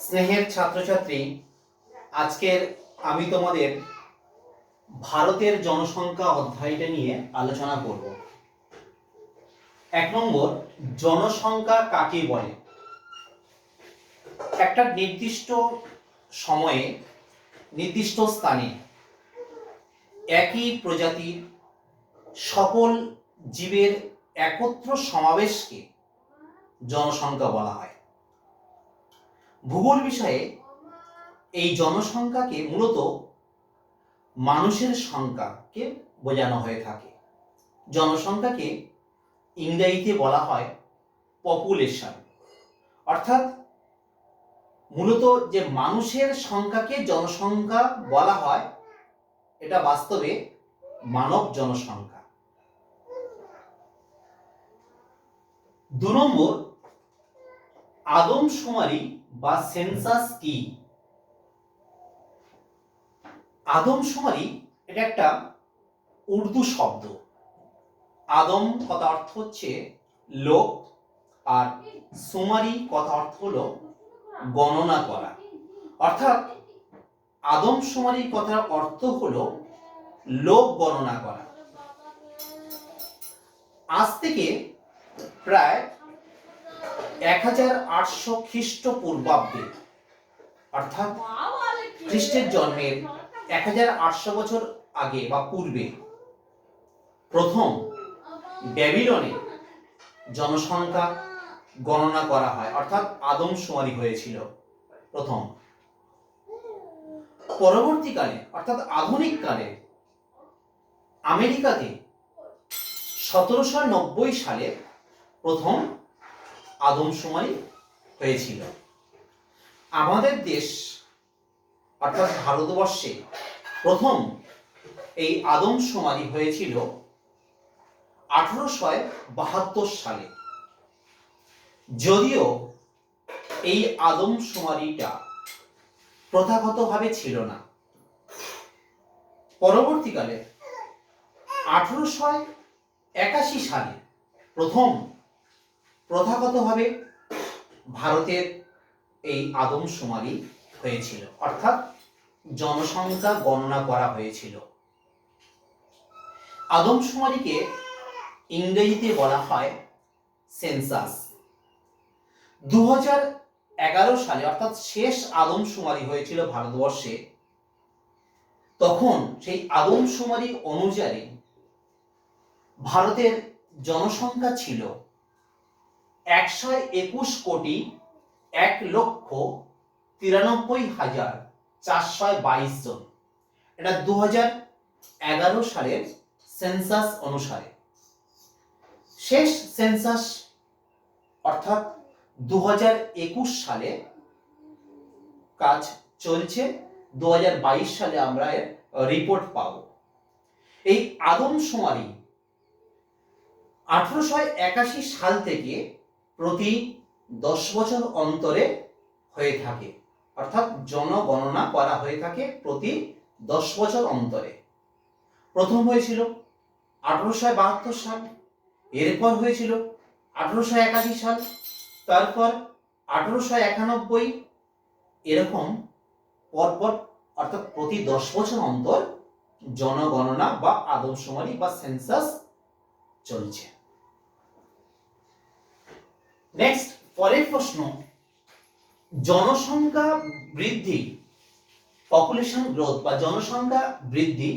স্নেহের ছাত্রছাত্রী, আজকের আমি তোমাদের ভারতের জনসংখ্যা অধ্যায়টা নিয়ে আলোচনা করব। 1 নম্বর, জনসংখ্যা কাকে বলে? একটা নির্দিষ্ট সময়ে নির্দিষ্ট স্থানে একই প্রজাতির সকল জীবের একত্র সমাবেশকে জনসংখ্যা বলা হয়। ভূগোল বিষয়ে এই জনসংখ্যাকে মূলত মানুষের সংখ্যাকে বোঝানো হয়ে থাকে। জনসংখ্যাকে ইংরেজিতে বলা হয় পপুলেশন, অর্থাৎ মূলত যে মানুষের সংখ্যাকে জনসংখ্যা বলা হয়, এটা বাস্তবে মানব জনসংখ্যা। 2 নম্বর, আদমশুমারি বা সেন্সাস কি? আদমশুমারি এটা একটা উর্দু শব্দ। আদম কথা অর্থ হচ্ছে লোক, আর সুমারি কথা অর্থ হলো গণনা করা। অর্থাৎ আদমশুমারি কথার অর্থ হলো লোক গণনা করা। আজ থেকে প্রায় 1800 খ্রিস্টপূর্বাব্দে, অর্থাৎ খ্রিস্টের জন্মের 1800 বছর আগে বা পূর্বে প্রথম ব্যাবিলনে জনসংখ্যা গণনা করা হয়, অর্থাৎ আদমশুমারি হয়েছিল প্রথম। পরবর্তীকালে অর্থাৎ আধুনিক কালে আমেরিকাতে 1790 সালে প্রথম আদমশুমারি হয়েছিল। আমাদের দেশ অর্থাৎ ভারতবর্ষে প্রথম এই আদমশুমারি হয়েছিল 1872 সালে। যদিও এই আদমশুমারিটা প্রথাগতভাবে ছিল না। পরবর্তীকালে 1881 সালে প্রথম প্রথাগতভাবে ভারতের এই আদমশুমারি হয়েছিল, অর্থাৎ জনসংখ্যা গণনা করা হয়েছিল। আদমশুমারিকে ইংরেজিতে বলা হয় সেন্সাস। 2011 সালে অর্থাৎ শেষ আদমশুমারি হয়েছিল ভারতবর্ষে। তখন সেই আদমশুমারি অনুযায়ী ভারতের জনসংখ্যা ছিল 121,93,422 জন। এটা 2011 সালের সেন্সাস অনুসারে। শেষ সেন্সাস অর্থাৎ 2021 সালে কাজ চলছে। 2022 সালে আমরা এর রিপোর্ট পাব। এই আদমশুমারি 1881 সাল থেকে প্রতি 10 বছর অন্তরে হয়ে থাকে, অর্থাৎ জনগণনা করা হয়ে থাকে প্রতি 10 বছর অন্তরে। প্রথম হয়েছিল 1872 সাল, এরপর হয়েছিল 1881 সাল, তারপর 1891, এরকম পরপর অর্থাৎ প্রতি 10 বছর অন্তর জনগণনা বা আদমশুমারি বা সেন্সাস চলছে। নেক্সট, পরের প্রশ্ন, জনসংখ্যা বৃদ্ধি, পপুলেশন গ্রোথ বা জনসংখ্যা বৃদ্ধি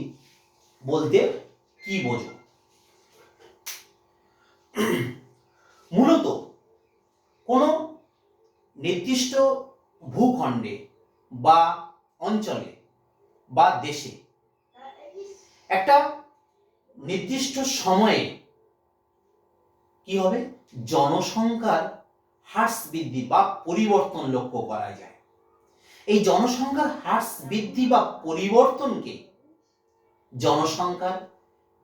বলতে কি বোঝো? মূলত কোন নির্দিষ্ট ভূখণ্ডে বা অঞ্চলে বা দেশে একটা নির্দিষ্ট সময়ে কি হবে, জনসংখ্যার হ্রাস বৃদ্ধি বা পরিবর্তন লক্ষ্য করা যায়। এই জনসংখ্যার হ্রাস বৃদ্ধি বা পরিবর্তনকে জনসংখ্যার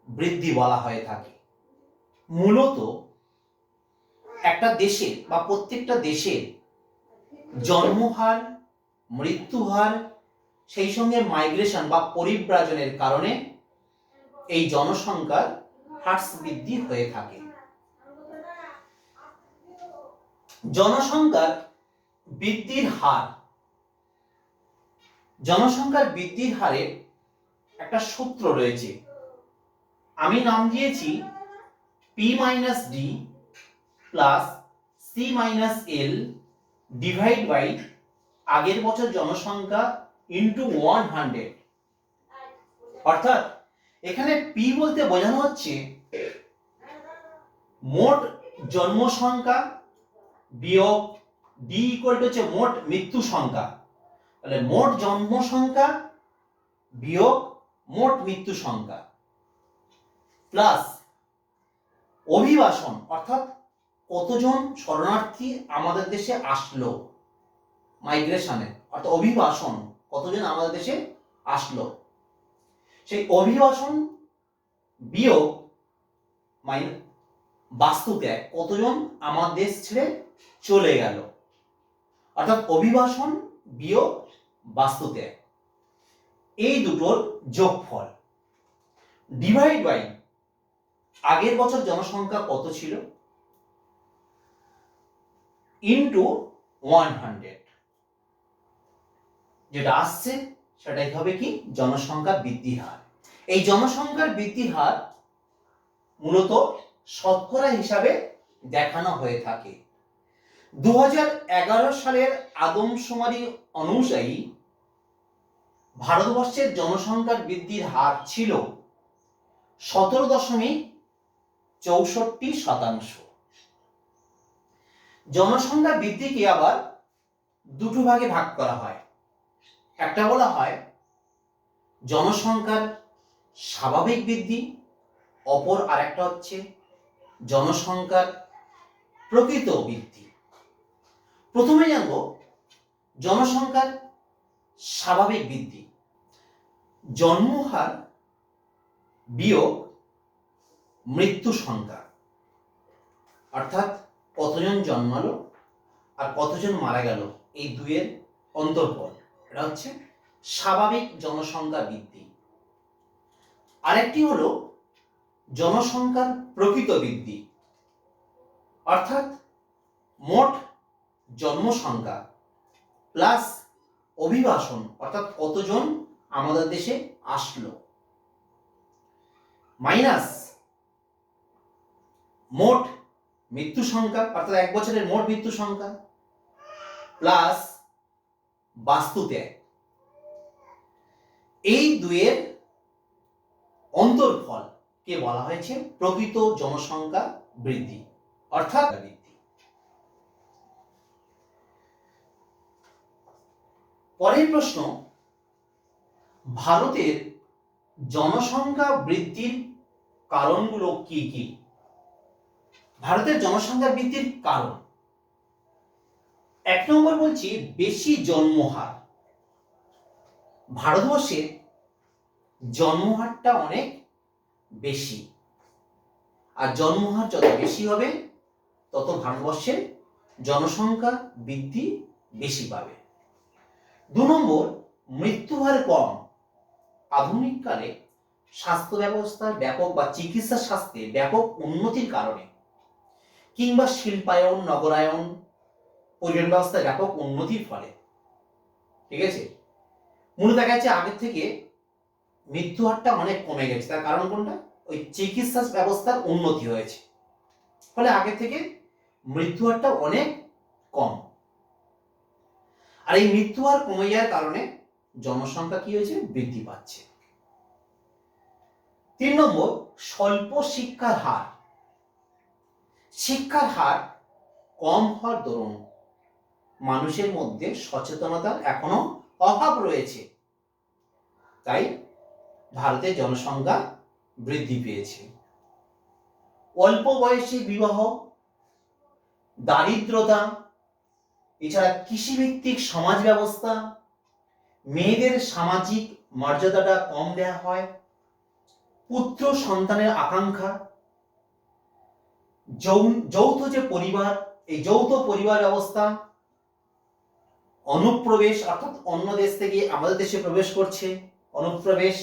বৃদ্ধি বলা হয়ে থাকে। মূলত একটা দেশে বা প্রত্যেকটা দেশের জন্মহার, মৃত্যুহার, সেই সঙ্গে মাইগ্রেশন বা পরিব্রাজনের কারণে এই জনসংখ্যার হ্রাস বৃদ্ধি হয়ে থাকে। জনসংখ্যার বৃদ্ধির হার জনসংখ্যার বৃদ্ধির হারের একটা সূত্র রয়েছে, আমি নাম দিয়েছি P minus D plus C minus L divide by আগের বছর জনসংখ্যা ইন্টু 100। অর্থাৎ এখানে পি বলতে বোঝানো হচ্ছে মোট জন্মসংখ্যা বিয়োগ ডি ইকুয়াল টু হচ্ছে মোট মৃত্যু সংখ্যা। তাহলে মোট জন্মসংখ্যা বিয়োগ মোট মৃত্যু সংখ্যা প্লাস অভিবাসন, অর্থাৎ কতজন শরণার্থী আমাদের দেশে আসলো, মাইগ্রেশনে অর্থাৎ অভিবাসন, কতজন আমাদের দেশে আসলো, সেই অভিবাসন বিয়োগ বাস্তুত্যাগ, কতজন আমার দেশ ছেড়ে চলে গেল, অর্থাৎ অভিবাসন বিয়োগ বাস্তুত্যাগ, এই দুটোর যোগফল ডিভাইড বাই আগের বছর জনসংখ্যা কত ছিল ইন্টু 100, যেটা আসছে সেটাই হবে কি জনসংখ্যা বৃদ্ধির হার। এই জনসংখ্যার বৃদ্ধির হার মূলত শতকরা হিসাবে দেখানো হয়ে থাকে। 2011 সালের আদমশুমারি অনুযায়ী ভারতবর্ষের জনসংখ্যার বৃদ্ধির হার ছিল 17.64%। জনসংখ্যা বৃদ্ধিকে আবার দুটো ভাগে ভাগ করা হয়, একটা বলা হয় জনসংখ্যার স্বাভাবিক বৃদ্ধি, অপর আরেকটা হচ্ছে জনসংখ্যার প্রকৃত বৃদ্ধি। প্রথমে জানব জনসংখ্যার স্বাভাবিক বৃদ্ধি। জন্মহার বিয়োগ মৃত্যু সংখ্যা, অর্থাৎ কতজন জন্মালো আর কতজন মারা গেল, এই দুইয়ের অন্তর্ফল, এটা হচ্ছে স্বাভাবিক জনসংখ্যা বৃদ্ধি। আরেকটি হলো জনসংখ্যার প্রকৃত বৃদ্ধি, অর্থাৎ মোট জন্মসংখ্যা প্লাস অভিবাসন, অর্থাৎ কতজন আমাদের দেশে আসলো, মাইনাস মোট মৃত্যু সংখ্যা, অর্থাৎ এক বছরের মোট মৃত্যু সংখ্যা প্লাস বাস্তুত্যাগ, এই দুইয়ের অন্তর্ফল কে বলা হয়েছে প্রকৃত জনসংখ্যা বৃদ্ধি, অর্থাৎ বৃদ্ধি। পরের প্রশ্ন, ভারতের জনসংখ্যা বৃদ্ধির কারণগুলো কি কি? ভারতের জনসংখ্যা বৃদ্ধির কারণ, এক নম্বর বলছি বেশি জন্মহার। ভারতবর্ষে জন্মহারটা অনেক বেশি, আর জন্মহার যত বেশি হবে তত ভারতবর্ষের জনসংখ্যা বৃদ্ধি বেশি পাবে। দু নম্বর মৃত্যুহার কম। আধুনিক কালে স্বাস্থ্য ব্যবস্থার ব্যাপক বা চিকিৎসা শাস্ত্রে ব্যাপক উন্নতির কারণে কিংবা শিল্পায়ন, নগরায়ন, পরিবহন ব্যবস্থায় ব্যাপক উন্নতির ফলে, ঠিক আছে, মূলত দেখা যাচ্ছে আগের থেকে মৃত্যু হারটা অনেক কমে গেছে। তার কারণ কোনটা? ওই চিকিৎসা ব্যবস্থার উন্নতি হয়েছে, ফলে আগে থেকে মৃত্যু হারটা অনেক কম। আর এই মৃত্যু হার কমে যাওয়ার কারণে জনসংখ্যা কি হয়েছে? বৃদ্ধি পাচ্ছে। 3 নম্বর স্বল্প শিক্ষার হার। শিক্ষার হার কম হওয়ার দরুন মানুষের মধ্যে সচেতনতার এখনো অভাব রয়েছে, তাই ভারতের জনসংখ্যা বৃদ্ধি পেয়েছে। অল্প বয়সে বিবাহ, দারিদ্রতা, এছাড়া কৃষিভিত্তিক সমাজ ব্যবস্থা, মেয়েদের সামাজিক মর্যাদাটা কম দেওয়া হয়, পুত্র সন্তানের আকাঙ্ক্ষা, যৌথ যে পরিবার, এই যৌথ পরিবার ব্যবস্থা, অনুপ্রবেশ অর্থাৎ অন্য দেশ থেকে আমাদের দেশে প্রবেশ করছে, অনুপ্রবেশ,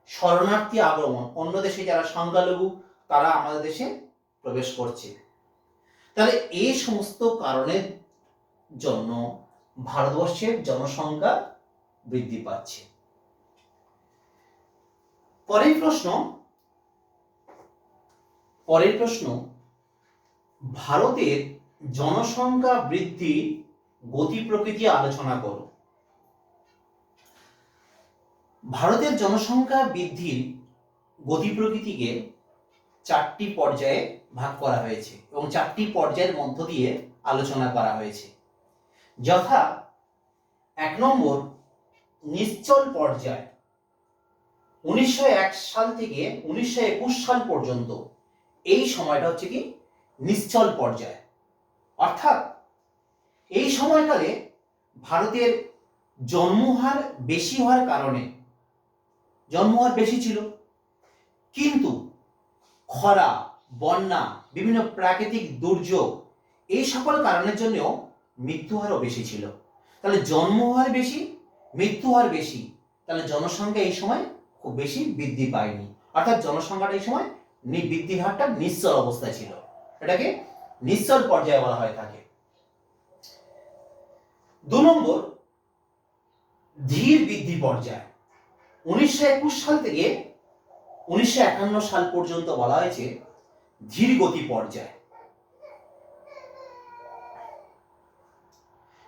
শরণার্থী আগমন, অন্য দেশে যারা সংখ্যালঘু তারা আমাদের দেশে প্রবেশ করছে। তাহলে এই সমস্ত কারণের জন্য ভারতবর্ষের জনসংখ্যা বৃদ্ধি পাচ্ছে। পরের প্রশ্ন, ভারতের জনসংখ্যা বৃদ্ধির গতি প্রকৃতি আলোচনা করো। ভারতের জনসংখ্যা বৃদ্ধির গতি প্রকৃতিকে 4টি পর্যায়ে ভাগ করা হয়েছে এবং 4টি পর্যায়ের মধ্য দিয়ে আলোচনা করা হয়েছে, যথা 1 নম্বর নিশ্চল পর্যায়, 1901 সাল থেকে 1921 সাল পর্যন্ত এই সময়টা হচ্ছে কি নিশ্চল পর্যায়। অর্থাৎ এই সময়কালে ভারতের জন্মহার বেশি হওয়ার কারণে, জন্মহার বেশি ছিল, কিন্তু খরা, বন্যা, বিভিন্ন প্রাকৃতিক দুর্যোগ এই সকল কারণের জন্যও মৃত্যুহারও বেশি ছিল। তাহলে জন্মহার বেশি, মৃত্যুহার বেশি, তাহলে জনসংখ্যা এই সময় খুব বেশি বৃদ্ধি পায়নি। অর্থাৎ জনসংখ্যাটা এই সময় বৃদ্ধির হারটা নিশ্চল অবস্থায় ছিল, এটাকে নিশ্চল পর্যায়ে বলা হয়ে থাকে। 2 নম্বর ধীর বৃদ্ধি পর্যায়, 1921 সাল থেকে 1951 সাল পর্যন্ত বলা হয়েছে ধীর গতি পর্যায়।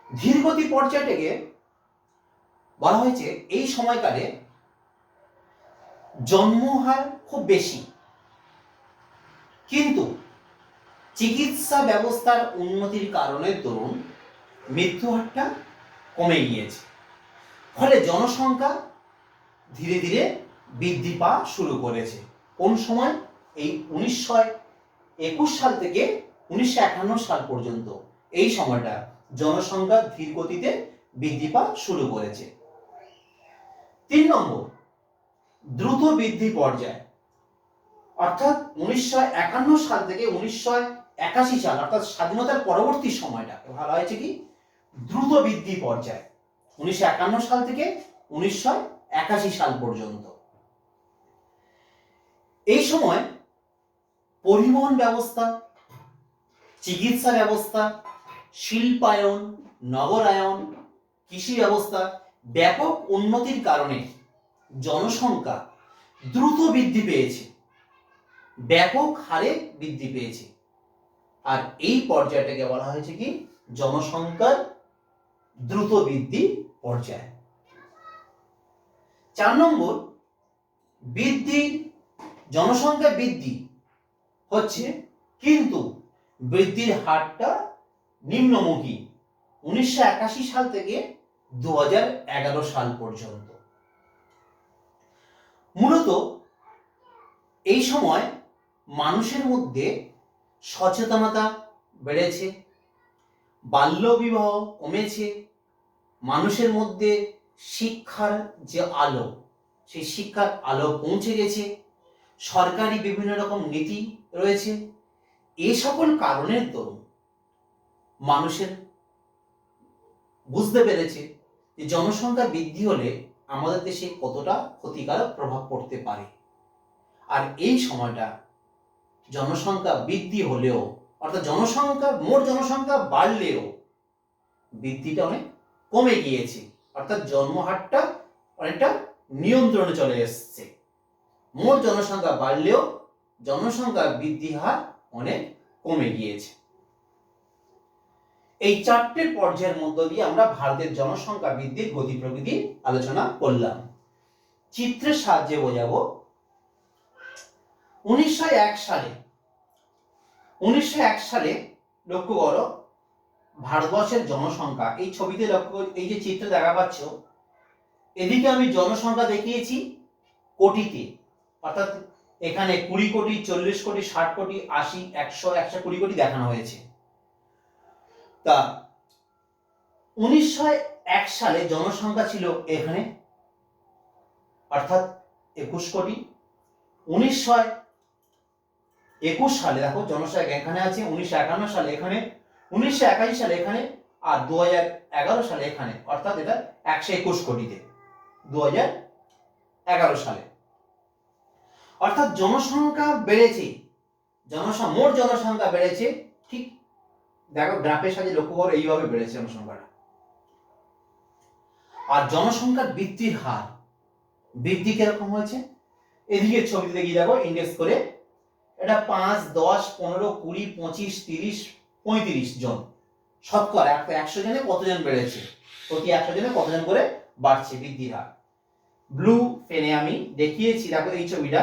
ধীর গতি পর্যায়টাকে বলা হয়েছে এই সময়কালে জন্মহার খুব বেশি, কিন্তু চিকিৎসা ব্যবস্থার উন্নতির কারণে দরুন মৃত্যুহারটা কমে গিয়েছে, ফলে জনসংখ্যা ধীরে ধীরে বৃদ্ধি পাওয়া শুরু করেছে। কোন সময়? এই 1921 সাল থেকে 1951 সাল পর্যন্ত এই সময়টা জনসংখ্যা ধীর গতিতে বৃদ্ধি পাওয়া শুরু করেছে। 3 নম্বর দ্রুত বৃদ্ধি পর্যায়, অর্থাৎ 1951 সাল থেকে 1981 সাল অর্থাৎ স্বাধীনতার পরবর্তী সময়টা ভালো হয়েছে কি দ্রুত বৃদ্ধি পর্যায়, 1951 সাল থেকে 1981 সাল পর্যন্ত। এই সময় পরিবহন ব্যবস্থা, চিকিৎসা ব্যবস্থা, শিল্পায়ন, নগরায়ন, কৃষি ব্যবস্থা ব্যাপক উন্নতির কারণে জনসংখ্যা দ্রুত বৃদ্ধি পেয়েছে, ব্যাপক হারে বৃদ্ধি পেয়েছে। আর এই পর্যায়টাকে বলা হয়েছে কি জনসংখ্যার দ্রুত বৃদ্ধি পর্যায়। 4 নম্বর জনসংখ্যা বৃদ্ধি হচ্ছে, কিন্তু বৃদ্ধির হারটা নিম্নমুখী 1981 সাল থেকে 2011 সাল পর্যন্ত। মূলত এই সময় মানুষের মধ্যে সচেতনতা বেড়েছে, বাল্যবিবাহ কমেছে, মানুষের মধ্যে শিক্ষার যে আলো সেই শিক্ষার আলো পৌঁছে গেছে, সরকারি বিভিন্ন রকম নীতি রয়েছে। এই সকল কারণের দরুন মানুষের বুঝতে পেরেছে যে জনসংখ্যা বৃদ্ধি হলে আমাদের দেশে কতটা ক্ষতিকারক প্রভাব পড়তে পারে। আর এই সময়টা জনসংখ্যা বৃদ্ধি হলেও, অর্থাৎ মোট জনসংখ্যা বাড়লেও বৃদ্ধিটা অনেক কমে গিয়েছে, অর্থাৎ জন্মহারটা অনেকটা নিয়ন্ত্রণে চলে এসছে। মোট জনসংখ্যা বাড়লেও জনসংখ্যা বৃদ্ধি হার অনেক কমে গিয়েছে। এই 4টে পর্যায়ের মধ্য দিয়ে আমরা ভারতের জনসংখ্যা বৃদ্ধির গতি প্রকৃতি আলোচনা করলাম। চিত্রের সাহায্যে বোঝাবো। 1901 সালে লক্ষ্য করো ভারতবর্ষের জনসংখ্যা, এই ছবিতে লক্ষ্য, এই যে চিত্র দেখা পাচ্ছ, এদিকে আমি জনসংখ্যা দেখিয়েছি কোটিতে, অর্থাৎ এখানে 20 কোটি, 40 কোটি, 60 কোটি, 80, 100, 120 কোটি দেখানো হয়েছে। তা 1901 সালে জনসংখ্যা ছিল এখানে, অর্থাৎ 21 কোটি। 1921 সালে দেখো জনসংখ্যা এখানে আছে, 1951 সালে এখানে, 1981 সালে এখানে, আর 2011 সালে এখানে, অর্থাৎ এটা 121 কোটিতে 2011 সালে। অর্থাৎ জনসংখ্যা বেড়েছে, মোট জনসংখ্যা বেড়েছে, ঠিক দেখো গ্রাফের সাথে লক্ষ্য করো এইভাবে বেড়েছে জনসংখ্যাটা। আর জনসংখ্যার বৃদ্ধির হার বৃদ্ধি কিরকম হয়েছে, এদিকে ছবিতে দেখিয়ে যাবো ইন্ডেক্স করে। এটা 5, 10, 15, 20, 25, 30, 35 জন শতকরা 100 জনে কতজন বেড়েছে, প্রতি 100 জনে কতজন করে বাড়ছে বৃদ্ধির হার। ব্লু পেনে আমি দেখিয়েছি, দেখো এই ছবিটা।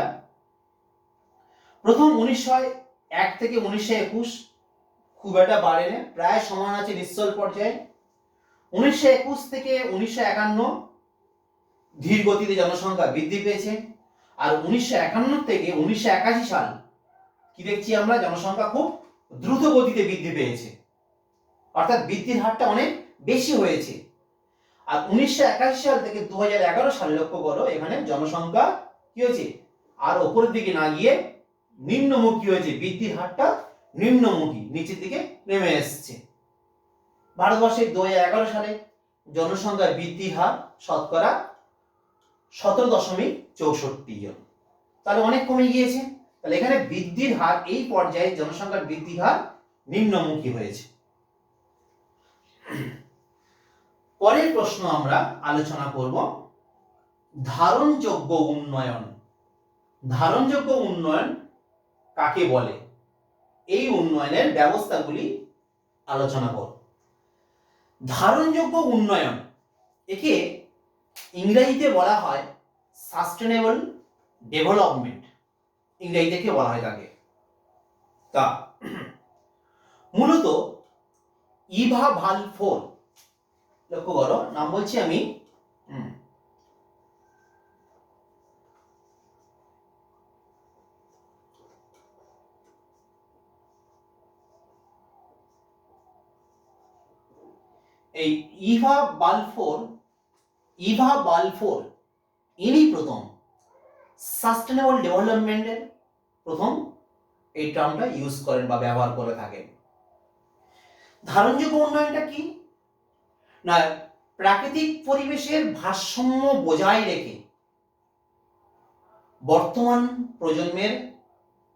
প্রথম 1901 থেকে 1921 খুব একটা বাড়েনি, প্রায় সমান আছে নিশ্চল পর্যায়ে। 1921 থেকে 1951 ধীর গতিতে জনসংখ্যা বৃদ্ধি পেয়েছে। আর 1951 থেকে 1981 সাল কি দেখছি আমরা, জনসংখ্যা খুব দ্রুত গতিতে বৃদ্ধি পেয়েছে, অর্থাৎ বৃদ্ধির হারটা অনেক বেশি হয়েছে। আর 1981 সাল থেকে 2011 সাল লক্ষ্য করো, এখানে জনসংখ্যা কি হয়েছে, আর উপরের দিকে না গিয়ে নিম্নমুখী হয়েছে, বৃদ্ধির হারটা নিম্নমুখী নিচের দিকে নেমে এসছে। ভারতবর্ষে 2011 সালে জনসংখ্যা বৃদ্ধির হার শতকরা 17.64 জন, তাহলে অনেক কমে গিয়েছে। তাহলে এখানে বৃদ্ধির হার এই পর্যায়ে জনসংখ্যার বৃদ্ধির হার নিম্নমুখী হয়েছে। পরের প্রশ্ন আমরা আলোচনা করব ধারণযোগ্য উন্নয়ন। ধারণযোগ্য উন্নয়ন কাকে বলে, এই উন্নয়নের ব্যবস্থাগুলি আলোচনা করব। ধারণযোগ্য উন্নয়ন, একে ইংরেজিতে বলা হয় সাস্টেনেবল ডেভেলপমেন্ট, ইংরেজিতে কি বলা হয় তাকে। তা মূলত ইভা ভালফোর, লক্ষ্য করো নাম বলছি আমি, এই ইভা বালফোর ইনি প্রথম সাস্টেনেবল ডেভেলপমেন্টের প্রথম এই টার্মটা ইউজ করেন বা ব্যবহার করে থাকেন। ধারণযোগ্য উন্নয়নটা কি না, প্রাকৃতিক পরিবেশের ভারসাম্য বজায় রেখে বর্তমান প্রজন্মের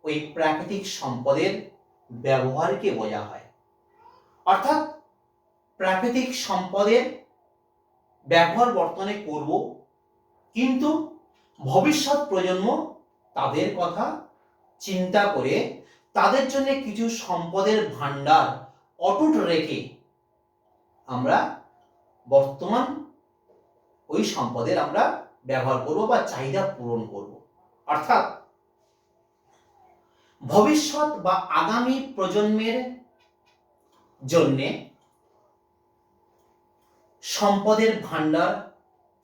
ওই প্রাকৃতিক সম্পদের ব্যবহারকে বোঝা হয়। অর্থাৎ প্রাকৃতিক সম্পদের ব্যবহার বর্তমানে করব, কিন্তু ভবিষ্যৎ প্রজন্ম তাদের কথা চিন্তা করে তাদের জন্য কিছু সম্পদের ভান্ডার অটুট রেখে আমরা বর্তমান ওই সম্পদের আমরা ব্যবহার করব বা চাহিদা পূরণ করব। অর্থাৎ ভবিষ্যৎ বা আগামী প্রজন্মের জন্য সম্পদের ভান্ডার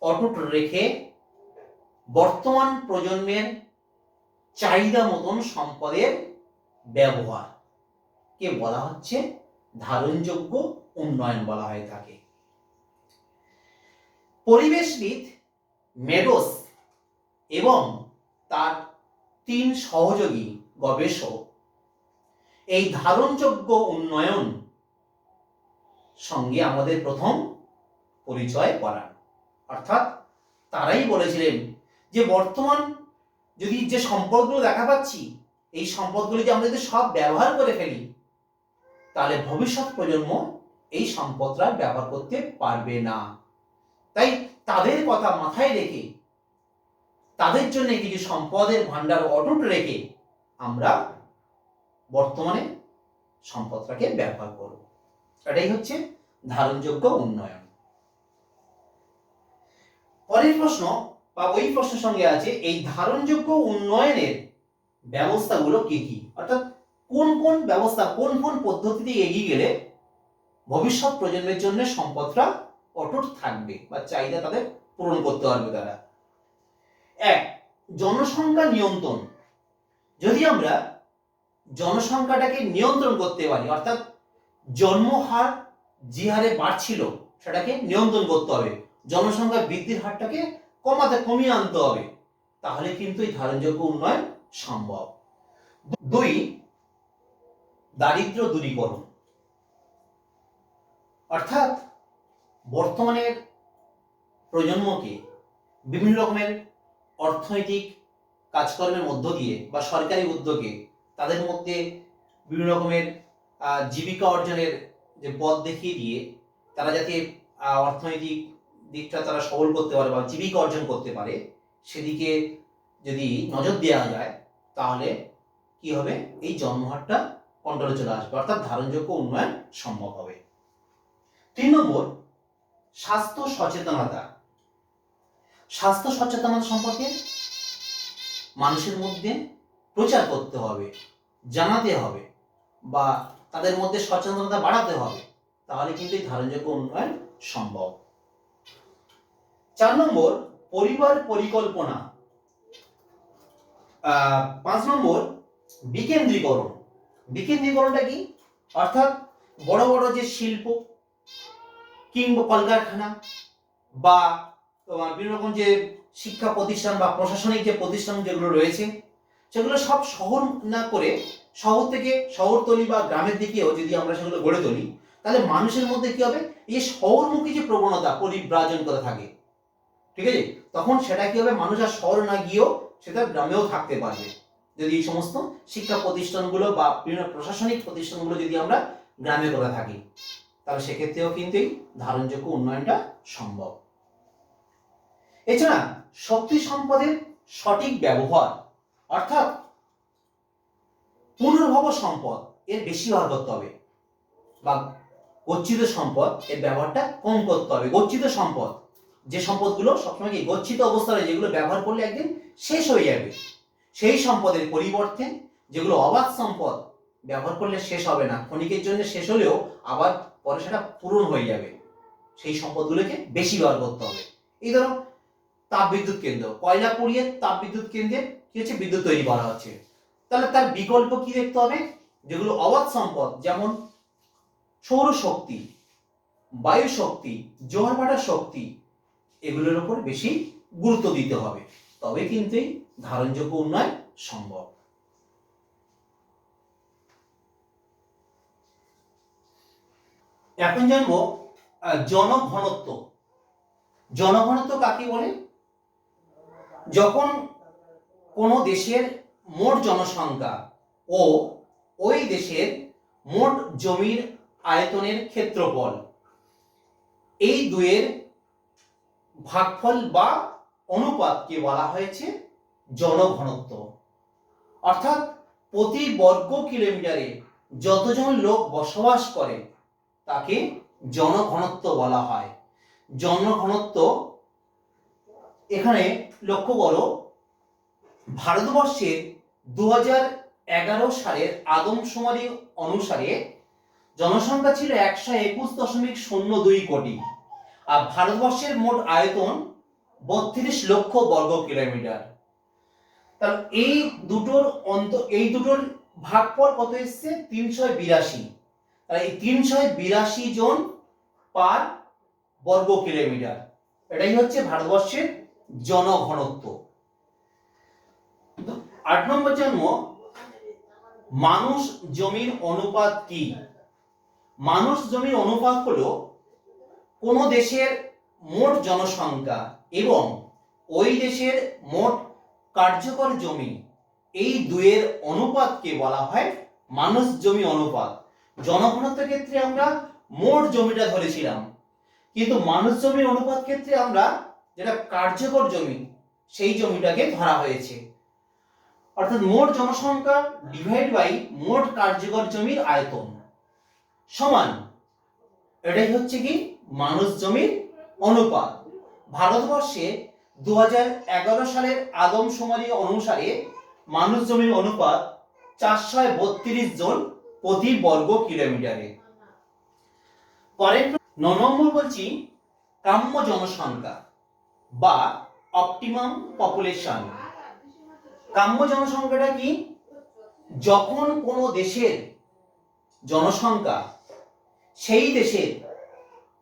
অটুট রেখে বর্তমান প্রজন্মের চাহিদা মতন সম্পদের ব্যবহার কে বলা হচ্ছে ধারণযোগ্য উন্নয়ন বলা হয়ে থাকে। পরিবেশবিদ মেডোস এবং তার 3 সহযোগী গবেষক এই ধারণযোগ্য উন্নয়ন সঙ্গে আমাদের প্রথম পরিচয় করান। অর্থাৎ তারাই বলেছিলেন যে বর্তমান যদি যে সম্পদগুলো দেখা পাচ্ছি, এই সম্পদগুলি যে আমরা যদি সব ব্যবহার করে ফেলি, তাহলে ভবিষ্যৎ প্রজন্ম এই সম্পদটা ব্যবহার করতে পারবে না। তাই তাদের কথা মাথায় রেখে তাদের জন্য কিছু সম্পদের ভান্ডার অটুট রেখে আমরা বর্তমানে সম্পদটাকে ব্যবহার করব। এটাই হচ্ছে ধারণযোগ্য উন্নয়ন। পরের প্রশ্ন বা ওই প্রশ্নের সঙ্গে আছে এই ধারণযোগ্য উন্নয়নের ব্যবস্থাগুলো কি কি, অর্থাৎ কোন কোন ব্যবস্থা কোন কোন পদ্ধতিতে এগিয়ে গেলে ভবিষ্যৎ প্রজন্মের জন্য সম্পদটা অটুট থাকবে বা চাহিদা তাদের পূরণ করতে পারবে তারা। 1, জনসংখ্যা নিয়ন্ত্রণ। যদি আমরা জনসংখ্যাটাকে নিয়ন্ত্রণ করতে পারি, অর্থাৎ জন্মহার যে হারে বাড়ছিল সেটাকে নিয়ন্ত্রণ করতে হবে, জনসংখ্যা বৃদ্ধির হারটাকে কমিয়ে আনতে হবে, তাহলে কিন্তু এই ধারণযোগ্য উন্নয়ন সম্ভব। 2, দারিদ্র্য দূরীকরণ। অর্থাৎ বর্তমানের প্রজন্মকে বিভিন্ন রকমের অর্থনৈতিক কাজকর্মের মধ্য দিয়ে বা সরকারি উদ্যোগে তাদের মধ্যে বিভিন্ন রকমের জীবিকা অর্জনের যে পথ দেখিয়ে দিয়ে তারা যাতে অর্থনৈতিক দিকটা তারা সবল করতে পারে বা জীবিকা অর্জন করতে পারে, সেদিকে যদি নজর দেওয়া যায় তাহলে কি হবে, এই জন্মহারটা কন্ট্রোলে চলে আসবে, অর্থাৎ ধারণযোগ্য উন্নয়ন সম্ভব হবে। 3 নম্বর, স্বাস্থ্য সচেতনতা। স্বাস্থ্য সচেতনতা সম্পর্কে মানুষের মধ্যে প্রচার করতে হবে, জানাতে হবে বা তাদের মধ্যে সচেতনতা বাড়াতে হবে, তাহলে কিন্তু এই ধারণযোগ্য উন্নয়ন সম্ভব। 4 নম্বর, পরিবার পরিকল্পনা। 5 নম্বর, বিকেন্দ্রীকরণ। বিকেন্দ্রীকরণটা কি? অর্থাৎ বড় বড় যে শিল্প কিংবা কলকারখানা বা তোমার বিভিন্ন রকম যে শিক্ষা প্রতিষ্ঠান বা প্রশাসনিক যে প্রতিষ্ঠান যেগুলো রয়েছে, সেগুলো সব শহর না করে শহর থেকে শহরতলি বা গ্রামের দিকেও যদি আমরা সেগুলো গড়ে তুলি, তাহলে মানুষের মধ্যে কি হবে, এই শহরমুখী যে প্রবণতা পরিব্রাজন করে থাকে, ঠিক আছে, তখন সেটা কি হবে, মানুষ আর শহর না গিয়েও সেটা গ্রামেও থাকতে পারবে, যদি এই সমস্ত শিক্ষা প্রতিষ্ঠানগুলো বা বিভিন্ন প্রশাসনিক প্রতিষ্ঠানগুলো যদি আমরা গ্রামে করে থাকি, তাহলে সেক্ষেত্রেও কিন্তু এই ধারণযোগ্য উন্নয়নটা সম্ভব। এছাড়া শক্তি সম্পদের সঠিক ব্যবহার, অর্থাৎ পুনর্ভব সম্পদ এর বেশি ব্যবহার করতে হবে বা গচ্ছিত সম্পদ এর ব্যবহারটা কম করতে হবে। গচ্ছিত সম্পদ যে সম্পদগুলো সবসময় কি গচ্ছিত অবস্থায়, যেগুলো ব্যবহার করলে একদিন শেষ হয়ে যাবে, সেই সম্পদের পরিবর্তে যেগুলো অবাধ সম্পদ, ব্যবহার করলে শেষ হবে না, ক্ষণিকের জন্য শেষ হলেও আবার পরে সেটা পূরণ হয়ে যাবে, সেই সম্পদগুলোকে বেশি ব্যবহার করতে হবে। এই ধরো তাপবিদ্যুৎ কেন্দ্র, কয়লা পুড়িয়ে তাপবিদ্যুৎ কেন্দ্রে কি হচ্ছে, বিদ্যুৎ তৈরি করা হচ্ছে, তাহলে তার বিকল্প কি দেখতে হবে, যেগুলো অবাধ সম্পদ যেমন সৌরশক্তি, বায়ু শক্তি, জোয়ার ভাটার শক্তি, এগুলোর উপর বেশি গুরুত্ব দিতে হবে, তবে কিন্তু এই ধারণযোগ্য উন্নয়ন সম্ভব। এখন জানবো জনঘনত্ব। জনঘনত্ব কাকে বলে? যখন কোনো দেশের মোট জনসংখ্যা ও ওই দেশের মোট জমির আয়তনের ক্ষেত্রফল, এই দুয়ের ভাগফল বা অনুপাতকে বলা হয়েছে জনঘনত্ব। অর্থাৎ প্রতি বর্গ কিলোমিটারে যতজন লোক বসবাস করে তাকে জনঘনত্ব বলা হয়। জনঘনত্ব এখানে লক্ষ্য করো, ভারতবর্ষের 2011 সালের আদমশুমারি অনুসারে জনসংখ্যা ছিল 121.02 কোটি, আর ভারতবর্ষের মোট আয়তন 32 লক্ষ বর্গ কিলোমিটার। তাহলে এই দুটোর ভাগফল কত এসছে, 382। তাহলে এই 382 জন পার বর্গ কিলোমিটার, এটাই হচ্ছে ভারতবর্ষের জনঘনত্ব। 8 নম্বর জন্ম, মানুষ জমির অনুপাত কি? মানুষ জমির অনুপাত হলো কোন দেশের মোট জনসংখ্যা এবং ওই দেশের মোট কার্যকর জমি, এই দুয়ের অনুপাতকে বলা হয় মানুষ জমি অনুপাত। জনঘনত্বের ক্ষেত্রে আমরা মোট জমিটা ধরেছিলাম, কিন্তু মানুষ জমির অনুপাত ক্ষেত্রে আমরা যেটা কার্যকর জমি, সেই জমিটাকে ধরা হয়েছে। অর্থাৎ মোট জনসংখ্যা ডিভাইড বাই মোট কার্যকর জমির আয়তন সমান, এটাই হচ্ছে কি মানুষ জমির অনুপাত। ভারতবর্ষে 2011 সালের আদমশুমারি অনুসারে মানুষ জমির অনুপাত 432 জন প্রতি বর্গ কিলোমিটারে। পরের 9 নম্বর বলছি কাম্য জনসংখ্যা বা অপটিমাম পপুলেশন। কাম্য জনসংখ্যাটা কি? যখন কোনো দেশের জনসংখ্যা সেই দেশের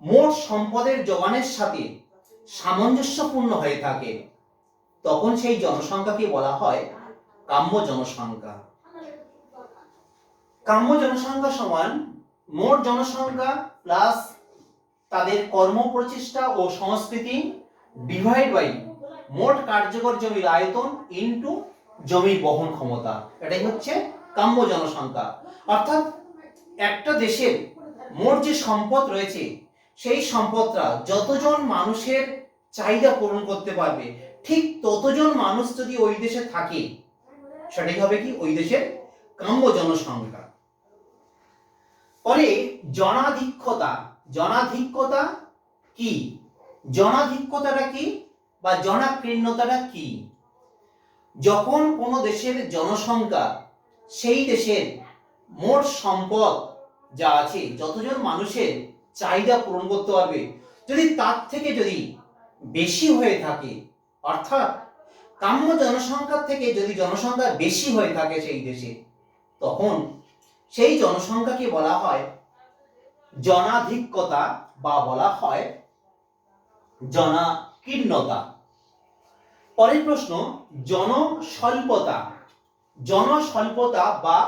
মোট সম্পদের যোগানের সাথে সামঞ্জস্যপূর্ণ হয়ে থাকে, তখন সেই জনসংখ্যাকে বলা হয় কাম্য জনসংখ্যা। কাম্য জনসংখ্যা সমান মোট জনসংখ্যা প্লাস তাদের কর্মপ্রচেষ্টা ও সংস্কৃতি ডিভাইড বাই মোট কার্যকর জমির আয়তন ইনটু জমির বহন ক্ষমতা, এটাই হচ্ছে কাম্য জনসংখ্যা। অর্থাৎ একটা দেশের মোট যে সম্পদ রয়েছে সেই সম্পদটা যতজন মানুষের চাহিদা পূরণ করতে পারবে, ঠিক ততজন মানুষ যদি ওই দেশে থাকে, সেটাই হবে কি ওই দেশের কাম্য জনসংখ্যা। পরে জনাধিক্যতা। জনাধিক্যতা কি? জনাধিক্যতাটা কি বা জনাকীর্ণতাটা কি? যখন কোনো দেশের জনসংখ্যা সেই দেশের মোট সম্পদ যা আছে, যতজন মানুষের চাহিদা পূরণ করতে পারবে, যদি তার থেকে যদি বেশি হয়ে থাকে, অর্থাৎ কাম্য জনসংখ্যার থেকে যদি জনসংখ্যা বেশি হয়ে থাকে সেই দেশে, তখন সেই জনসংখ্যাকে বলা হয় জনাধিক্যতা বা বলা হয় জনাকীর্ণতা। পরের প্রশ্ন, জনস্বল্পতা। জনস্বল্পতা বা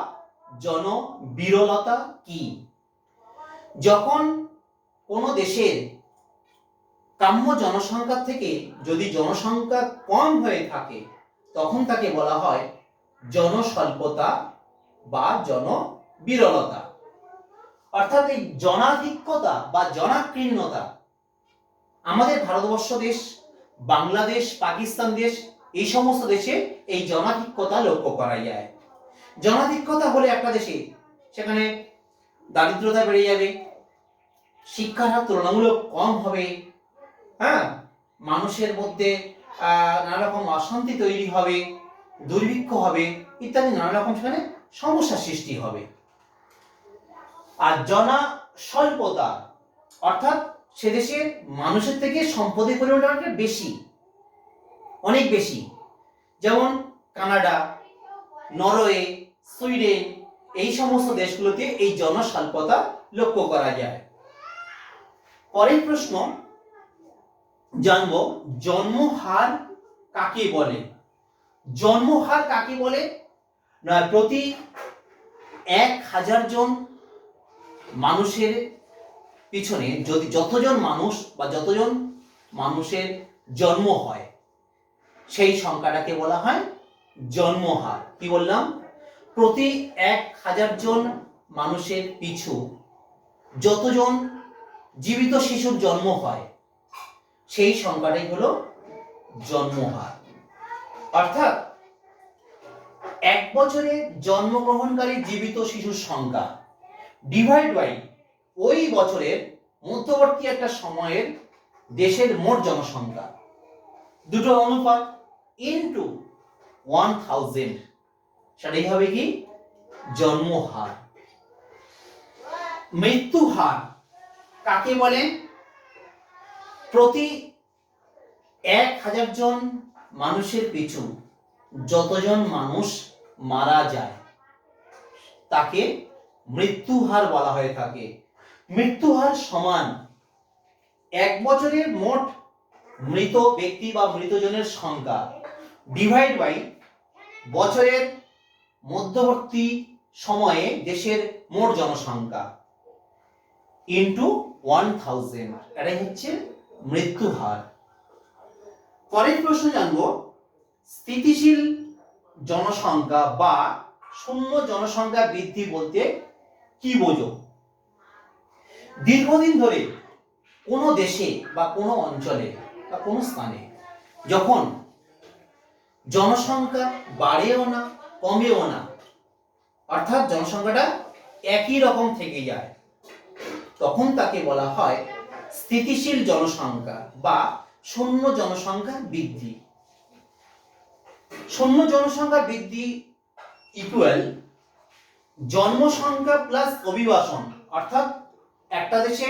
জনবিরলতা কি? যখন কোনো দেশের কাম্য জনসংখ্যার থেকে যদি জনসংখ্যা কম হয়ে থাকে, তখন তাকে বলা হয় জনস্বল্পতা বা জনবিরলতা। অর্থাৎ এই জনাধিক্যতা বা জনাকীর্ণতা আমাদের ভারতবর্ষ দেশ, বাংলাদেশ, পাকিস্তান দেশ, এই সমস্ত দেশে এই জনাধিক্যতা লক্ষ্য করা যায়। জনাধিক্যতা হলে একটা দেশে সেখানে দারিদ্রতা বেড়ে যাবে, শিক্ষার হার তুলনামূলক কম হবে, হ্যাঁ, মানুষের মধ্যে নানা রকম অশান্তি তৈরি হবে, দুর্ভিক্ষ হবে, ইত্যাদি নানা রকম সেখানে সমস্যার সৃষ্টি হবে। আর জনস্বল্পতা অর্থাৎ সে দেশের মানুষের থেকে সম্পদের পরিমাণটা বেশি, অনেক বেশি। যেমন কানাডা, নরওয়ে, সুইডেন, এই সমস্ত দেশগুলোতে এই জনস্বল্পতা লক্ষ্য করা যায়। পরের প্রশ্ন জানবো, জন্মহার কাকে বলে? জন্মহার কাকে বলে? না, প্রতি 1000 জন মানুষের পিছনে যদি যতজন মানুষ বা যতজন মানুষের জন্ম হয়, সেই সংখ্যাটাকে বলা হয় জন্মহার। কি বললাম? প্রতি 1000 জন মানুষের পিছু যতজন জীবিত শিশুর জন্ম হয়, সেই সংখ্যাটাই হলো জন্মহার। অর্থাৎ 1 বছরে জন্মগ্রহণকারী জীবিত শিশুর সংখ্যা ডিভাইড বাই ওই বছরের মধ্যবর্তী একটা সময়ের দেশের মোট জনসংখ্যা, দুটো অনুপাত ইনটু 1000, সেটাই হবে কি জন্মহার। মৃত্যুহার কাকে বলে? প্রতি 1000 জন মানুষের পিছু যতজন মানুষ মারা যায়, তাকে মৃত্যুহার বলা হয়ে থাকে। মৃত্যুহার সমান 1 বছরের মোট মৃত ব্যক্তি বা মৃতজনের সংখ্যা ডিভাইড বাই বছরের মধ্যবর্তী সময়ে দেশের মোট জনসংখ্যা ইনটু 1000, এটাই হচ্ছে মৃত্যুহার। পরের প্রশ্ন জানবো, স্থিতিশীল জনসংখ্যা বা শূন্য জনসংখ্যা বৃদ্ধি বলতে কি বোঝো? দীর্ঘদিন ধরে কোনো দেশে বা কোনো অঞ্চলে বা কোনো স্থানে যখন জনসংখ্যা বাড়েও না কমেও না, অর্থাৎ জনসংখ্যাটা একই রকম থেকে যায়, তখন তাকে বলা হয় স্থিতিশীল জনসংখ্যা বা শূন্য জনসংখ্যা বৃদ্ধি। শূন্য জনসংখ্যা বৃদ্ধি ইকুয়াল জন্মসংখ্যা প্লাস অভিবাসন। অর্থাৎ একটা দেশে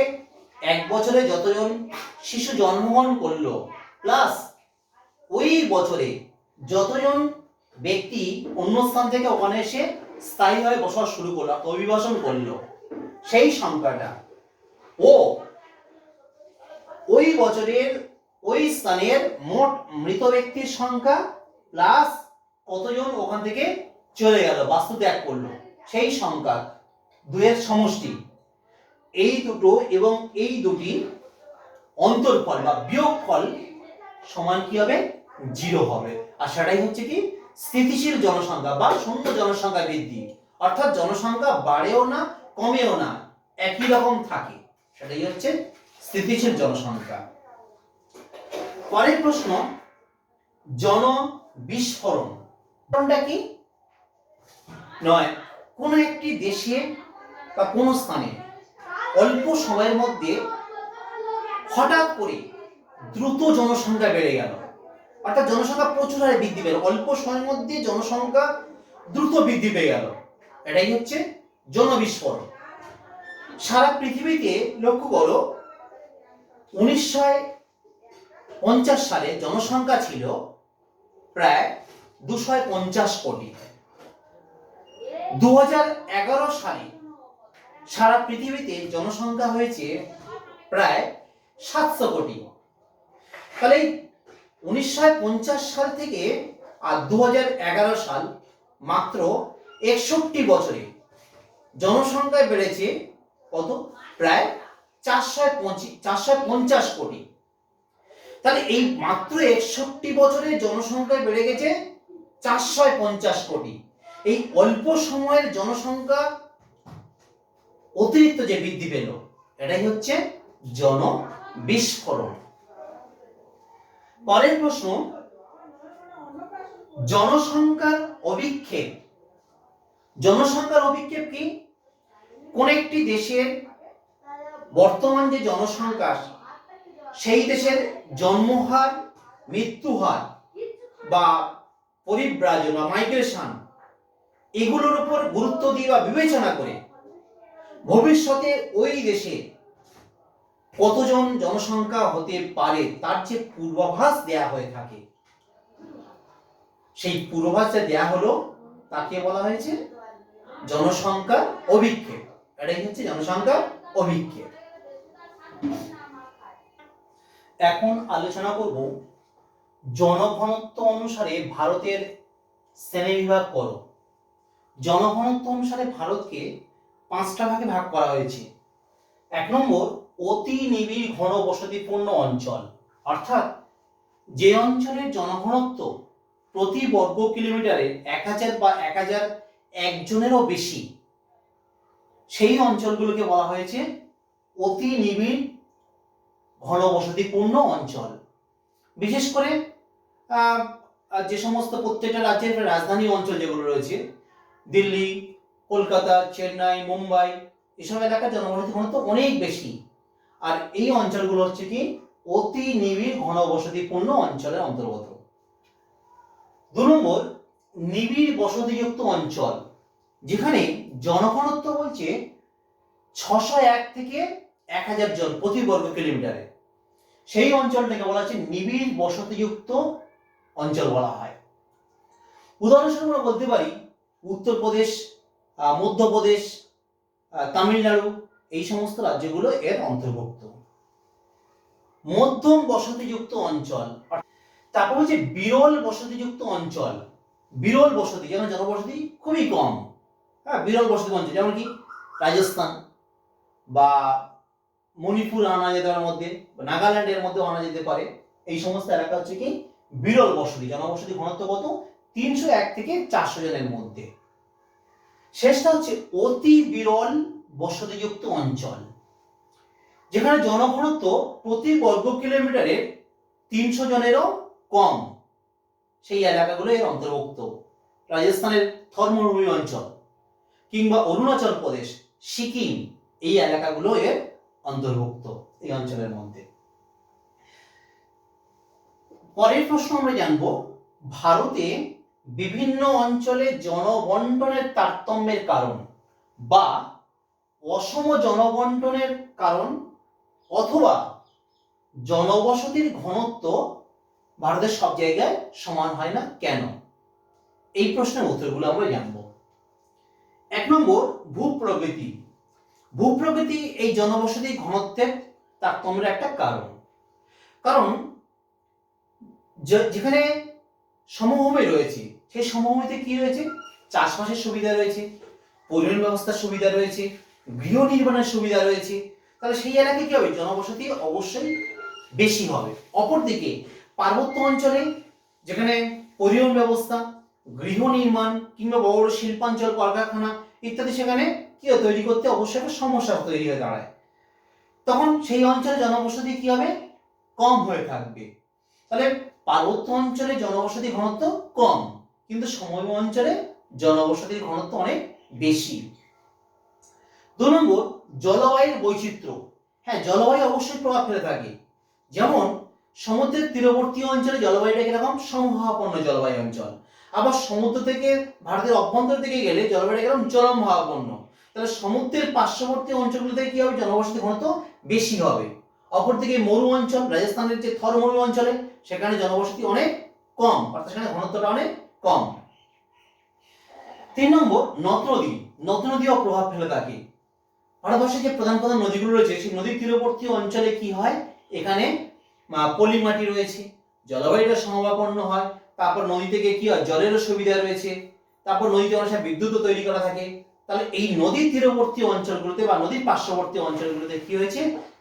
1 বছরে যতজন শিশু জন্মগ্রহণ করলো প্লাস ওই বছরে যতজন ব্যক্তি অন্য স্থান থেকে ওখানে এসে স্থায়ীভাবে বসবাস শুরু করলো, অভিবাসন করলো, সেই সংখ্যাটা ও ওই বছরের ওই স্থানের মোট মৃত ব্যক্তির সংখ্যা প্লাস কতজন ওখান থেকে চলে গেল, বাস্তু ত্যাগ করলো, সেই সংখ্যা দুয়ের সমষ্টি। এই দুটো এবং এই দুটি অন্তরফল বা বিয়োগফল সমান কি হবে? 0 হবে। আর সেটাই হচ্ছে কি স্থিতিশীল জনসংখ্যা বা শূন্য জনসংখ্যা বৃদ্ধি। অর্থাৎ জনসংখ্যা বাড়েও না কমেও না, একই রকম থাকে, সেটাই হচ্ছে স্থিতিশীল জনসংখ্যা। পরের প্রশ্ন, জনবিস্ফোরণ কি? নয়, কোন একটি দেশে বা কোন স্থানে অল্প সময়ের মধ্যে হঠাৎ করে দ্রুত জনসংখ্যা বেড়ে গেল, অর্থাৎ জনসংখ্যা প্রচুর হারে বৃদ্ধি পেল, অল্প সময়ের মধ্যে জনসংখ্যা দ্রুত বৃদ্ধি পেয়ে গেল, এটাই হচ্ছে জনবিস্ফোরণ। সারা পৃথিবীতে লক্ষ্য করো, 1950 সালে জনসংখ্যা ছিল প্রায় 250 কোটি। 2011 সালে সারা পৃথিবীতে জনসংখ্যা হয়েছে প্রায় 700 কোটি। তাহলে 1950 সাল থেকে আর 2011 সাল, মাত্র 61 বছরে জনসংখ্যা বেড়েছে কত? প্রায় 450 কোটি। তাহলে এই মাত্র 61 বছরে জনসংখ্যা বেড়ে গেছে 450 কোটি। এই অল্প সময়ের জনসংখ্যা অতিরিক্ত যে বৃদ্ধি পেল, এটাই হচ্ছে জনবিস্ফোরণ। পরের প্রশ্ন, জনসংখ্যার অভিক্ষেপ। জনসংখ্যার অভিক্ষেপ কি? কোন একটি দেশের বর্তমান যে জনসংখ্যা, সেই দেশের জন্মহার, মৃত্যুহার বা পরিব্রাজন বা মাইগ্রেশন, এগুলোর উপর গুরুত্ব দিয়ে বা বিবেচনা করে ভবিষ্যতে ওই দেশে কতজন জনসংখ্যা হতে পারে তার যে পূর্বাভাস দেয়া হয়ে থাকে, সেই পূর্বাভাসটা দেয়া হলো, তাকে বলা হয়েছে জনসংখ্যার অভিক্ষেপ। এটাই হচ্ছে জনসংখ্যার অভিক্ষেপ। এখন আলোচনা করব জনঘনত্ব অনুসারে ভারতের শ্রেণীবিভাগ করো। জনঘনত্ব অনুসারে ভারতকে 5টা ভাগে ভাগ করা হয়েছে। 1 নম্বর, অতি নিবিড় ঘনবসতিপূর্ণ অঞ্চল, অর্থাৎ যে অঞ্চলের জনঘনত্ব প্রতি বর্গ কিলোমিটারে 1000 বা 1001 জনেরও বেশি, সেই অঞ্চলগুলোকে বলা হয়েছে অতি নিবিড় ঘনবসতিপূর্ণ অঞ্চল। বিশেষ করে যে সমস্ত প্রত্যেকটা রাজ্যের রাজধানী অঞ্চল যেগুলো রয়েছে, দিল্লি, কলকাতা, চেন্নাই, মুম্বাই, এসব এলাকার জনবসতি ঘনত্ব অনেক বেশি। আর এই অঞ্চলগুলো হচ্ছে কি অতি নিবিড় ঘনবসতিপূর্ণ অঞ্চলের অন্তর্গত। 2 নম্বর, নিবিড় বসতিযুক্ত অঞ্চল, যেখানে জনঘনত্ব বলছে 601 থেকে 1000 জন প্রতি বর্গ কিলোমিটারে, সেই অঞ্চলটাকে বলা হচ্ছে নিবিড় বসতিযুক্ত অঞ্চল বলা হয়। উদাহরণস্বরূপ আমরা বলতে পারি উত্তরপ্রদেশ, মধ্যপ্রদেশ, তামিলনাড়ু, এই সমস্ত রাজ্যগুলো এর অন্তর্ভুক্ত। মধ্যম বসতিযুক্ত অঞ্চল, তারপর হচ্ছে বিরল বসতিযুক্ত অঞ্চল। বিরল বসতি, যেমন জনবসতি খুবই কম, হ্যাঁ, বিরল বসতি অঞ্চল, যেমন কি রাজস্থান বা মণিপুর আনা যেতে পারে মধ্যে, নাগাল্যান্ডের মধ্যে আনা যেতে পারে। এই সমস্ত এলাকা হচ্ছে কি বিরল বসতি, জনবসতি ঘনত্ব কত? 301 থেকে 400 জনের মধ্যে। শেষটা হচ্ছে অতি বিরল বসতিযুক্ত অঞ্চল, যেখানে জনঘনত্ব প্রতি বর্গ কিলোমিটারে 300 জনেরও কম, সেই এলাকাগুলো এর অন্তর্ভুক্ত। রাজস্থানের থর মরুভূমি অঞ্চল কিংবা অরুণাচল প্রদেশ, সিকিম, এই এলাকাগুলো এর অন্তর্ভুক্ত এই অঞ্চলের মধ্যে। পরের প্রশ্ন আমরা জানব, ভারতে বিভিন্ন অঞ্চলে জনবন্টনের তারতম্যের কারণ বা অসম জনবন্টনের কারণ, অথবা জনবসতির ঘনত্ব ভারতের সব জায়গায় সমান হয় না কেন? এই প্রশ্নের উত্তরগুলো আমরা জানব। 1 নম্বর, ভূপ্রকৃতি। ভূপ্রকৃতি এই জনবসতি ঘনত্বের তারতম্যের একটা কারণ। কারণ যেখানে সমভূমি রয়েছে, সেই সমভূমিতে কি রয়েছে? চাষবাসের সুবিধা রয়েছে, পরিবহন ব্যবস্থার সুবিধা রয়েছে, গৃহ নির্মাণের সুবিধা রয়েছে। তাহলে সেই এলাকায় কি হবে? জনবসতি অবশ্যই বেশি হবে। অপরদিকে পার্বত্য অঞ্চলে, যেখানে পরিবহন ব্যবস্থা, গৃহ নির্মাণ কিংবা বড় বড় শিল্পাঞ্চল, কলকারখানা ইত্যাদি, সেখানে কি তৈরি করতে অবশ্যই একটা সমস্যা তৈরি হয়ে দাঁড়ায়। তখন সেই অঞ্চলে জনবসতি কি হবে, কম হয়ে থাকবে। তাহলে পার্বত্য অঞ্চলে জনবসতি ঘনত্ব কম, কিন্তু সমভূমি অঞ্চলে জনবসতির ঘনত্ব অনেক বেশি। 2 নম্বর, জলবায়ুর বৈচিত্র্য। হ্যাঁ, জলবায়ু অবশ্যই প্রভাব ফেলে থাকে। যেমন সমুদ্রের তীরবর্তী অঞ্চলে জলবায়ুটা কিরকম, সমভাবাপন্ন জলবায়ু অঞ্চল। আবার সমুদ্র থেকে ভারতের অভ্যন্তর দিকে গেলে জলবায়ুটা কিরকম, জলমভাবাপন্ন। তাহলে সমুদ্রের পার্শ্ববর্তী অঞ্চলগুলোতে কি হবে, জনবসতি ঘনত্ব বেশি হবে। অপরদিকে মরু অঞ্চল, রাজস্থানের যে থর মরু অঞ্চলে, সেখানে জনবসতি অনেক কম, অর্থাৎ সেখানে ঘনত্বটা অনেক কম। 3 নম্বর, নদ নদী। নদ নদীও প্রভাব ফেলে থাকে। ভারতবর্ষের যে প্রধান প্রধান নদীগুলো রয়েছে, সেই নদীর তীরবর্তী অঞ্চলে কি হয়, এখানে পলি মাটি রয়েছে, জলবায়ুটা সমভাবাপন্ন হয়। তারপর নদী থেকে কি হয়, জলেরও সুবিধা রয়েছে। তারপর নদীতে অনেক সময় বিদ্যুৎও তৈরি করা থাকে। তাহলে এই নদীর তীরবর্তী অঞ্চলগুলোতে বা নদীর পার্শ্ববর্তী অঞ্চলগুলোতে কি হয়েছে,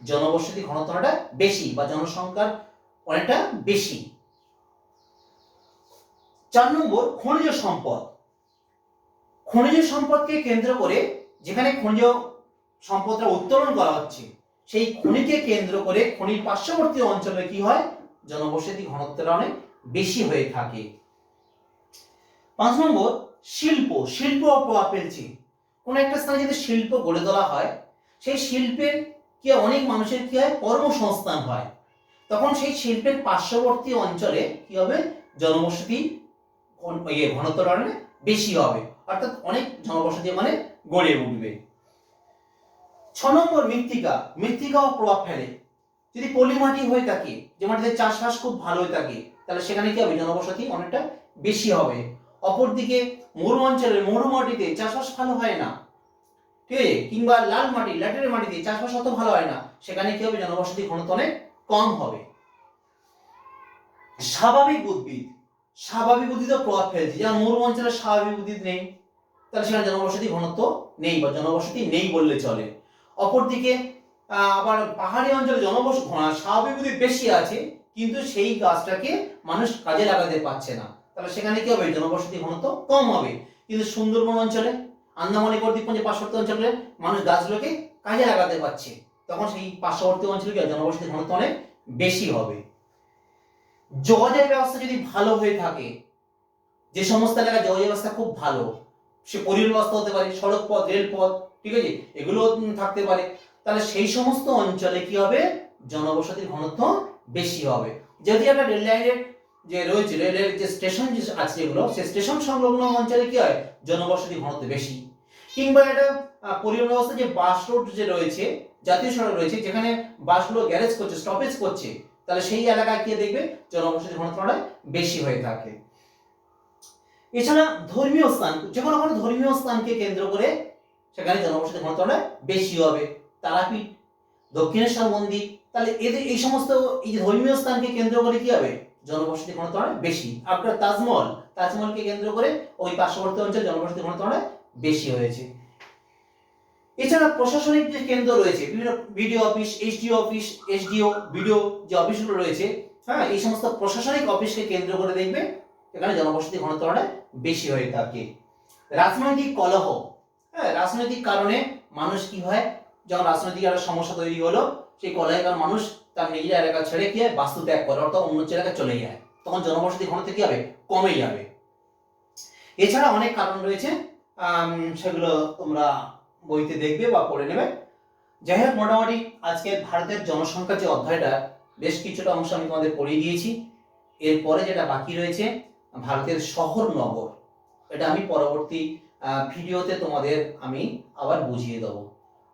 জনবসতি ঘনত্বটা বেশি বা জনসংখ্যার অনেকটা বেশি। 4 নম্বর, খনিজ সম্পদ। খনিজ সম্পদকে কেন্দ্র করে, যেখানে খনিজ সম্পদটা উত্তোলন করা হচ্ছে, সেই খনিকে কেন্দ্র করে খনির পার্শ্ববর্তী অঞ্চলে কি হয়, জনবসতি ঘনত্বটা অনেক বেশি হয়ে থাকে। 5 নম্বর, শিল্প। শিল্প প্রভাব ফেলছে। কোন একটা স্থানে যদি শিল্প গড়ে তোলা হয়, সেই শিল্পের কি অনেক মানুষের কি হয়, কর্মসংস্থান হয়। তখন সেই শিল্পের পার্শ্ববর্তী অঞ্চলে কি হবে, জনবসতি ঘনত্বটা অনেক বেশি হবে, অর্থাৎ অনেক জনবসতি মানে গড়ে উঠবে। 6 নম্বর, মৃত্তিকা। মৃত্তিকাও প্রভাব ফেলে। যদি পলি মাটি হয়ে থাকে, যে মাটিতে চাষবাস খুব ভালো হয়ে থাকে, তাহলে সেখানে কি হবে, জনবসতি অনেকটা বেশি হবে। অপরদিকে মরু অঞ্চলে, মরু মাটিতে চাষবাস ভালো হয় না, ঠিক আছে, কিংবা লাল মাটি, ল্যাটেরাইট মাটিতে চাষবাস অত ভালো হয় না, সেখানে কি হবে, জনবসতি ঘনত্ব অনেক কম হবে। স্বাভাবিক উদ্ভিদ। স্বাভাবিক উদ্ভিদও প্রভাব ফেলছে। যেমন মরু অঞ্চলে স্বাভাবিক উদ্ভিদ নেই, তাহলে সেখানে জনবসতি ঘনত্ব নেই বা জনবসতি নেই বললে চলে। অপরদিকে আবার পাহাড়ি অঞ্চলে স্বাভাবিক উদ্ভিদ বেশি আছে, কিন্তু সেই গাছটাকে মানুষ কাজে লাগাতে পারছে না, তাহলে সেখানে কি হবে, জনবসতি ঘনত্ব কম হবে। কিন্তু সুন্দরবন অঞ্চলে, আন্দামান নিকোবর দ্বীপপুঞ্জের পার্শ্ববর্তী অঞ্চলে মানুষ গাছগুলোকে কাজে লাগাতে পারছে, তখন সেই পার্শ্ববর্তী অঞ্চলে জনবসতি ঘনত্ব অনেক বেশি হবে। যোগাযোগ ব্যবস্থা যদি ভালো হয়ে থাকে, যে সমস্ত এলাকায় যোগাযোগ ব্যবস্থা খুব ভালো, সে পরিবহন ব্যবস্থা হতে পারে, সড়ক পথ, রেলপথ, ঠিক আছে, এগুলো থাকতে পারে, তাহলে সেই সমস্ত অঞ্চলে কি হবে, জনবসতির ঘনত্ব বেশি হবে। যদি একটা রেল লাইনের যে রয়েছে, রেলের যে স্টেশন আছে যেগুলো, সেই স্টেশন সংলগ্ন অঞ্চলে কি হয়, জনবসতি ঘনত্ব বেশি। কিংবা একটা পরিবহন ব্যবস্থা, যে বাস রোড যে রয়েছে, জাতীয় সড়ক রয়েছে, যেখানে বাসগুলো গ্যারেজ করছে, স্টপেজ করছে, তাহলে সেই এলাকায় কি দেখবে, জনবসতি ঘনত্বটা বেশি হয়ে থাকে। এছাড়া ধর্মীয় স্থান, যে কোনো ধর্মীয় স্থানকে কেন্দ্র করে সেখানে জনবসতি ঘনত্বটা বেশি হবে। তারাপীঠ, দক্ষিণেশ্বর মন্দির, তাহলে এদের এই সমস্ত এই যে ধর্মীয় স্থানকে কেন্দ্র করে কি হবে, জনবসতি ঘনত্বটা বেশি। আপনার তাজমহল, তাজমহলকে কেন্দ্র করে ওই পার্শ্ববর্তী অঞ্চলে জনবসতি ঘনত্বটা বেশি হয়েছে। এছাড়া প্রশাসনিক যে কেন্দ্র রয়েছে, বিভিন্ন BDO office, HDO office, SDO, BDO যে অফিসগুলো রয়েছে, হ্যাঁ, এই সমস্ত প্রশাসনিক অফিসকে কেন্দ্র করে দেখবে এখানে জনবসতি ঘনত্বটা বেশি হয়ে থাকে। রাজনৈতিক কলহ, হ্যাঁ, রাজনৈতিক কারণে মানুষ কি হয়, যখন রাজনৈতিক একটা সমস্যা তৈরি হলো, সেই কলহের কারণে মানুষ তার নিজের এলাকা ছেড়ে কি হয়, বাস্তু ত্যাগ করে, অর্থাৎ অন্য এলাকায় চলে যায়, তখন জনবসতি ঘনত্ব কি হবে, কমে যাবে। এছাড়া অনেক কারণ রয়েছে, সেগুলো তোমরা বইতে দেখবে বা পড়ে নেবে। যাই হোক, মোটামুটি আজকে ভারতের জনসংখ্যার যে অধ্যায়টা, বেশ কিছুটা অংশ আমি তোমাদের পড়িয়ে দিয়েছি। এরপরে যেটা বাকি রয়েছে, ভারতের শহর নগর, এটা আমি পরবর্তী ভিডিওতে তোমাদের আমি আবার বুঝিয়ে দেবো।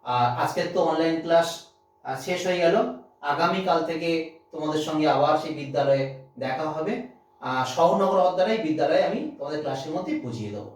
আর আজকের তো অনলাইন ক্লাস শেষ হয়ে গেল, আগামীকাল থেকে তোমাদের সঙ্গে আবার সেই বিদ্যালয়ে দেখা হবে। শহর নগর অধ্যায় বিদ্যালয়ে আমি তোমাদের ক্লাসের মধ্যে বুঝিয়ে দেবো।